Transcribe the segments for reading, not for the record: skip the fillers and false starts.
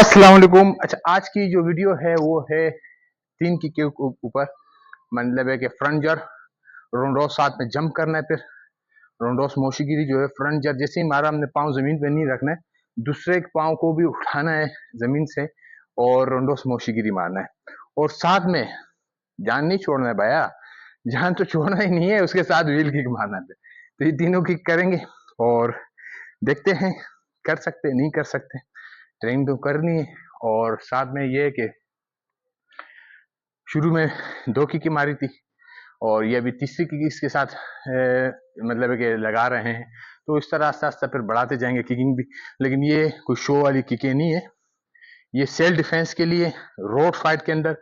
अस्सलाम वालेकुम। अच्छा, आज की जो वीडियो है वो है 3 किक के ऊपर, मतलब है कि फ्रंट जर रोंडोस साथ में जंप करना है, फिर रोंडोस मोशिगिरी जो है फ्रंट जर जैसे ही मारा हमने पाँव जमीन पे नहीं रखना है, दूसरे पाँव को भी उठाना है जमीन से और रोंडोस मोशिगिरी मारना है और साथ में जान नहीं छोड़ना है भैया, जान तो छोड़ना ही नहीं है, उसके साथ व्हील किक मारना है। तो ये तीनों किक करेंगे और देखते हैं कर सकते नहीं कर सकते, ट्रेनिंग तो करनी है। और साथ में ये है कि शुरू में 2 किक मारी थी और ये अभी तीसरी किक इसके साथ मतलब है कि लगा रहे हैं, तो इस तरह आस्ते आस्ते फिर बढ़ाते जाएंगे किकिंग भी। लेकिन ये कोई शो वाली किकें नहीं है, ये सेल्फ डिफेंस के लिए, रोड फाइट के अंदर,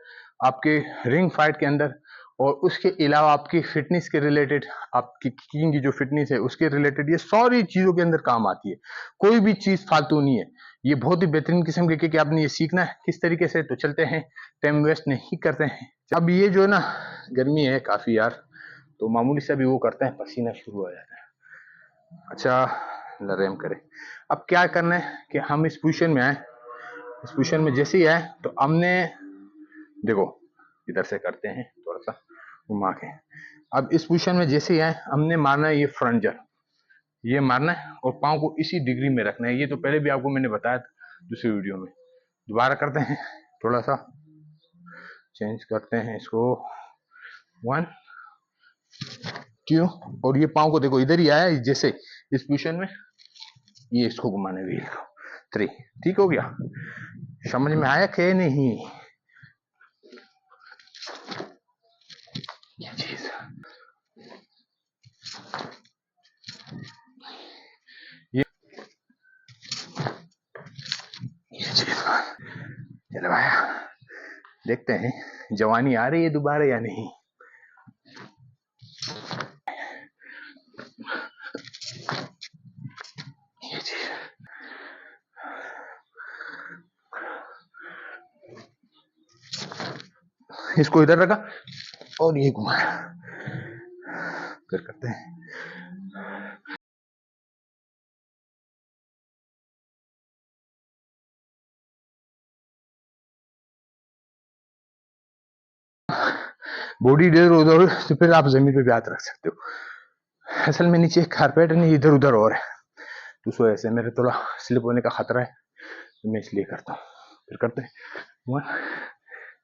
आपके रिंग फाइट के अंदर और उसके अलावा आपकी फिटनेस के रिलेटेड, आपकी किकिंग की जो फिटनेस है उसके रिलेटेड, ये सारी चीजों के अंदर काम आती है। कोई भी चीज फालतू नहीं है, ये बहुत ही बेहतरीन किस्म के कि आपने ये सीखना है किस तरीके से। तो चलते हैं, टाइम वेस्ट नहीं करते हैं। अब ये जो है ना, गर्मी है काफी यार, तो मामूली सा भी वो करते हैं, पसीना शुरू हो जाता है। अच्छा, लरेम करे। अब क्या करना है कि हम इस पोजीशन में आए, इस पोजीशन में जैसे ही आए तो हमने देखो इधर से करते हैं थोड़ा सा घुमा के। अब इस पोजीशन में जैसे ही आए हमने मारना है ये फ्रंट जर, ये मारना है और पाँव को इसी डिग्री में रखना है। ये तो पहले भी आपको मैंने बताया था दूसरी वीडियो में। दोबारा करते हैं, थोड़ा सा चेंज करते हैं इसको, 1 2 और ये पाँव को देखो इधर ही आया जैसे इस पोजीशन में, ये इसको घुमाने व्हील को 3। ठीक हो गया? समझ में आया कि नहीं ये चीज? ये चीज चलो भाया, देखते हैं जवानी आ रही है दोबारा या नहीं। ये चीज इसको इधर रखा और ये घुमाया, फिर करते हैं। बॉडी इधर उधर तो फिर आप जमीन पे भी हाथ रख सकते हो। असल में नीचे कारपेट नहीं, इधर उधर और है, तो सो ऐसे मेरे थोड़ा स्लिप होने का खतरा है, तो मैं इसलिए करता हूँ। फिर करते हैं 1,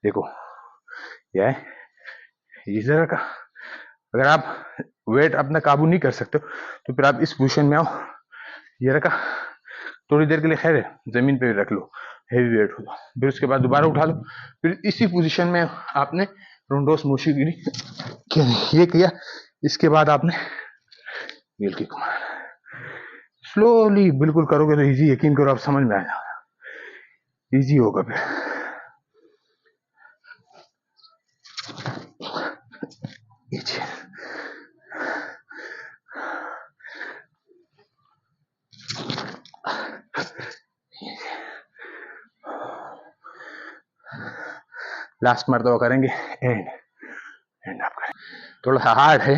देखो यह है इस तरह का। अगर आप वेट अपना काबू नहीं कर सकते हो तो फिर आप इस पोजीशन में आओ, ये रखा थोड़ी देर के लिए, खैर है जमीन पे भी रख लो, हेवी वेट होगा, फिर उसके बाद दोबारा उठा लो, फिर इसी पोजीशन में आपने रोंडोस मोशिगिरी ये किया। इसके बाद आपने व्हील किक मारा, स्लोली बिल्कुल करोगे तो इजी, यकीन करो आप समझ में आ जाएगा, इजी होगा। फिर लास्ट मरतबा करेंगे एंड आप करें। थोड़ा सा हार्ड है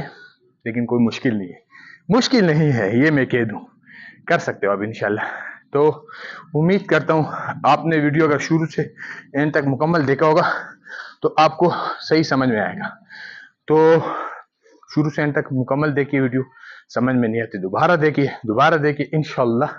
लेकिन कोई मुश्किल नहीं है, मुश्किल नहीं है ये मैं कह दूं, कर सकते हो अब इंशाल्लाह। तो उम्मीद करता हूँ आपने वीडियो अगर शुरू से एंड तक मुकम्मल देखा होगा तो आपको सही समझ में आएगा। तो शुरू से एंड तक मुकम्मल देखिए वीडियो, समझ में नहीं आती दोबारा देखिए, इंशाल्लाह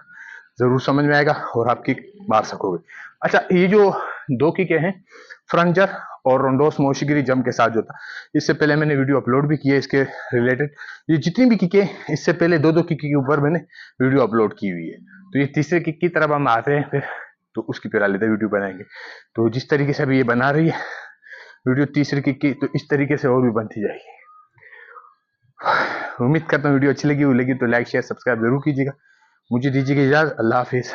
जरूर समझ में आएगा और आप किक मार सकोगे। अच्छा, ये जो 2 किकें हैं फ्रंट जर और रोंडोस मोशिगिरी जंप के साथ जो था, इससे पहले मैंने वीडियो अपलोड भी की है इसके रिलेटेड। ये जितनी भी किकें इससे पहले 2-2 किक के ऊपर मैंने वीडियो अपलोड की हुई है। तो ये तीसरे किक की तरफ हम आते हैं फिर, तो उसकी फिर अलग वीडियो बनाएंगे। तो जिस तरीके से अभी ये बना रही है वीडियो तीसरे किक की, तो इस तरीके से और भी बनती जाएगी। उम्मीद करता हूँ वीडियो अच्छी लगी तो लाइक शेयर सब्सक्राइब जरूर कीजिएगा। मुझे दीजिएगा इजाजत, अल्लाह हाफिज।